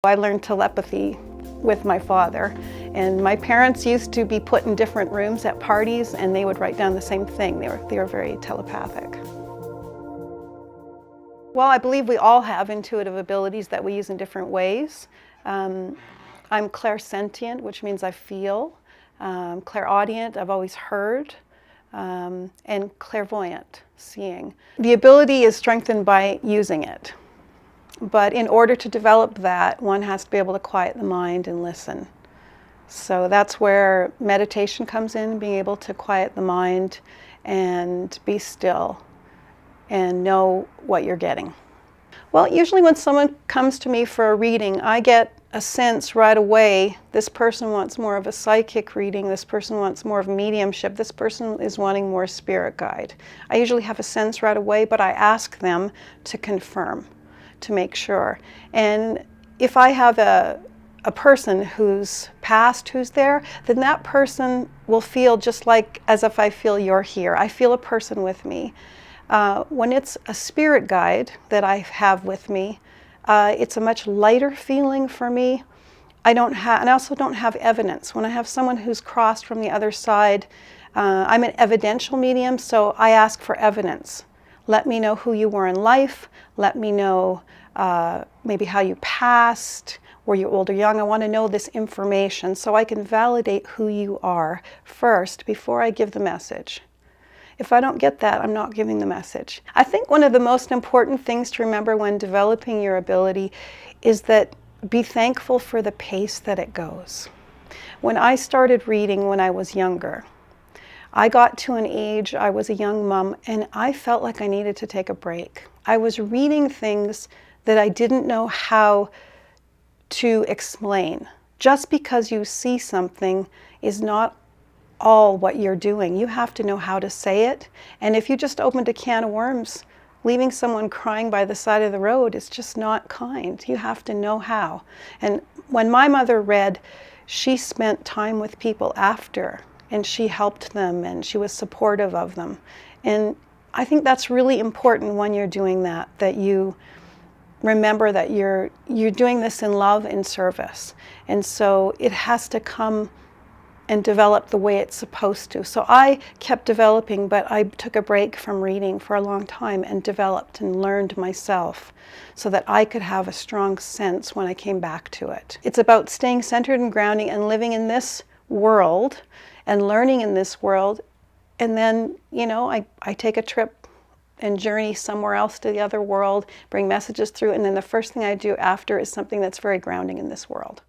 I learned telepathy with my father, and my parents used to be put in different rooms at parties and they would write down the same thing. They were very telepathic. Well, I believe we all have intuitive abilities that we use in different ways. I'm clairsentient, which means I feel. Clairaudient, I've always heard. And clairvoyant, seeing. The ability is strengthened by using it. But in order to develop that, one has to be able to quiet the mind and listen. So that's where meditation comes in, being able to quiet the mind and be still and know what you're getting. Well, usually when someone comes to me for a reading, I get a sense right away, this person wants more of a psychic reading, this person wants more of mediumship, this person is wanting more spirit guide. I usually have a sense right away, but I ask them to confirm, to make sure. And if I have a person who's passed who's there, then that person will feel just like as if I feel you're here. I feel a person with me. When it's a spirit guide that I have with me, it's a much lighter feeling for me. And I also don't have evidence. When I have someone who's crossed from the other side, I'm an evidential medium, so I ask for evidence. Let me know who you were in life. Let me know maybe how you passed. Were you old or young? I want to know this information so I can validate who you are first before I give the message. If I don't get that, I'm not giving the message. I think one of the most important things to remember when developing your ability is that be thankful for the pace that it goes. When I started reading when I was younger, I got to an age, I was a young mom, and I felt like I needed to take a break. I was reading things that I didn't know how to explain. Just because you see something is not all what you're doing. You have to know how to say it. And if you just opened a can of worms, leaving someone crying by the side of the road is just not kind. You have to know how. And when my mother read, she spent time with people after, and she helped them, and she was supportive of them. And I think that's really important when you're doing that, that you remember that you're doing this in love and service. And so it has to come and develop the way it's supposed to. So I kept developing, but I took a break from reading for a long time and developed and learned myself so that I could have a strong sense when I came back to it. It's about staying centered and grounding and living in this world and learning in this world. And then, you know, I take a trip and journey somewhere else to the other world, bring messages through, and then the first thing I do after is something that's very grounding in this world.